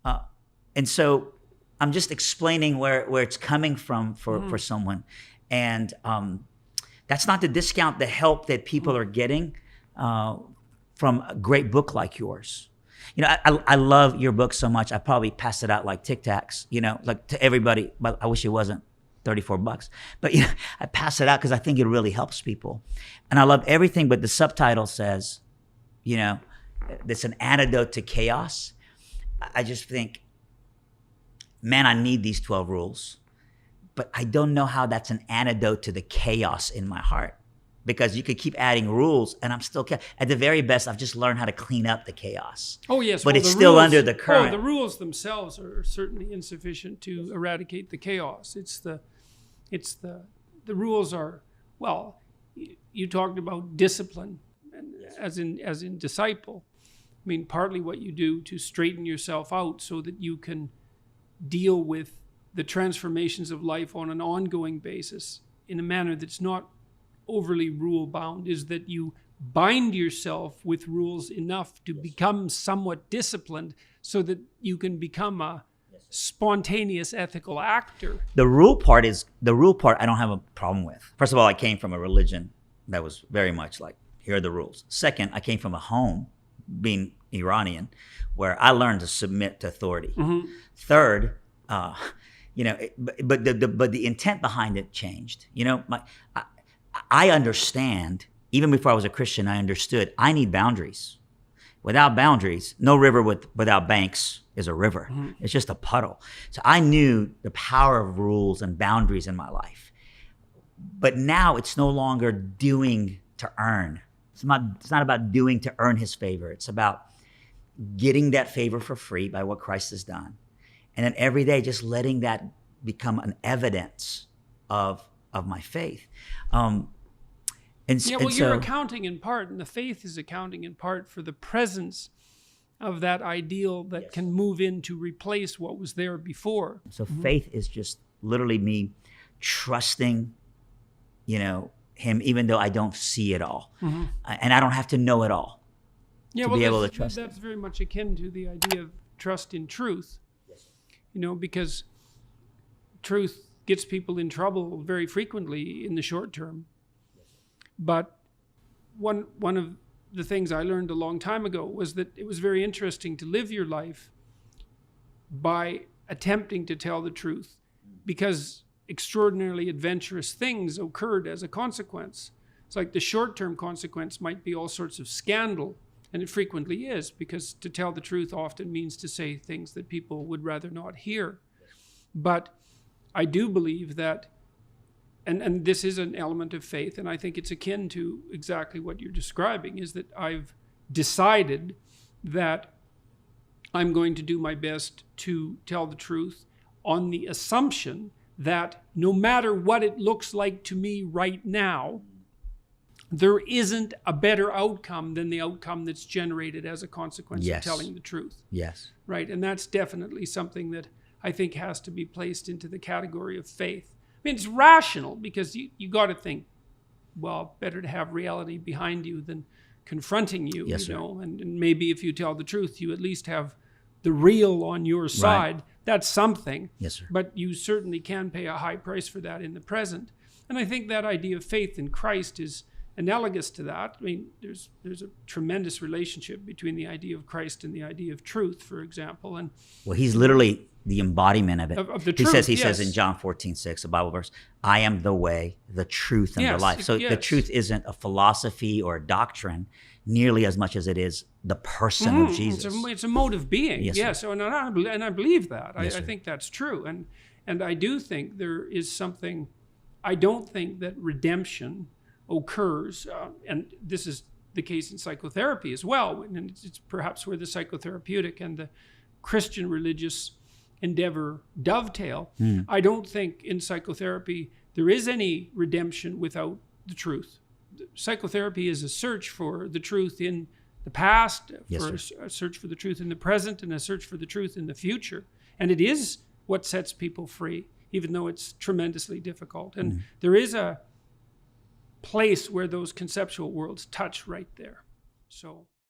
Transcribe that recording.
Uh, and so I'm just explaining where it's coming from for someone. And that's not to discount the help that people are getting from a great book like yours. You know, I love your book so much. I probably pass it out like Tic Tacs, you know, like to everybody, but I wish it wasn't $34. But you know, I pass it out because I think it really helps people. And I love everything, but the subtitle says, you know, it's an antidote to chaos. I just think, man, I need these 12 rules. But I don't know how that's an antidote to the chaos in my heart. Because you could keep adding rules and I'm still, at the very best, I've just learned how to clean up the chaos. Oh, yes. But it's still under the current. Oh, the rules themselves are certainly insufficient to eradicate the chaos. The rules are, well, you talked about discipline as in disciple. I mean, partly what you do to straighten yourself out so that you can deal with the transformations of life on an ongoing basis in a manner that's not overly rule bound, is that you bind yourself with rules enough to become somewhat disciplined so that you can become a spontaneous ethical actor. The rule part I don't have a problem with. First of all, I came from a religion that was very much like, here are the rules. Second, I came from a home, being Iranian, where I learned to submit to authority. Third, you know, but the intent behind it changed. You know, I understand, even before I was a Christian, I understood I need boundaries. Without boundaries, no river without banks is a river. It's just a puddle. So I knew the power of rules and boundaries in my life. But now it's no longer doing to earn. It's not about doing to earn his favor. It's about getting that favor for free by what Christ has done. And then every day just letting that become an evidence of my faith. You're accounting in part, and the faith is accounting in part for the presence of that ideal that can move in to replace what was there before. So faith is just literally me trusting, you know, him, even though I don't see it all. And I don't have to know it all to be able to trust him. That's very much akin to the idea of trust in truth. You know, because truth gets people in trouble very frequently in the short term. But one of the things I learned a long time ago was that it was very interesting to live your life by attempting to tell the truth, because extraordinarily adventurous things occurred as a consequence. It's like the short-term consequence might be all sorts of scandal, and it frequently is, because to tell the truth often means to say things that people would rather not hear. But I do believe that, and this is an element of faith, and I think it's akin to exactly what you're describing, is that I've decided that I'm going to do my best to tell the truth on the assumption that no matter what it looks like to me right now, there isn't a better outcome than the outcome that's generated as a consequence of telling the truth. Yes. Right, and that's definitely something that I think has to be placed into the category of faith. I mean, it's rational, because you got to think, well, better to have reality behind you than confronting you, you know, and maybe if you tell the truth, you at least have the real on your side. Right. That's something. Yes, sir. But you certainly can pay a high price for that in the present. And I think that idea of faith in Christ is analogous to that. I mean, there's a tremendous relationship between the idea of Christ and the idea of truth, for example. And well, he's literally the embodiment of it. Of the truth, he says in John 14:6, a Bible verse, I am the way, the truth, and the life. So the truth isn't a philosophy or a doctrine nearly as much as it is the person of Jesus. It's a mode of being. Yes. Sir. And I believe that. I think that's true. And I do think there is something, I don't think that redemption occurs, and this is the case in psychotherapy as well, and it's perhaps where the psychotherapeutic and the Christian religious endeavor dovetail. I don't think in psychotherapy there is any redemption without the truth. Psychotherapy is a search for the truth in the past, a search for the truth in the present, and a search for the truth in the future. And it is what sets people free, even though it's tremendously difficult. And there is a place where those conceptual worlds touch right there. So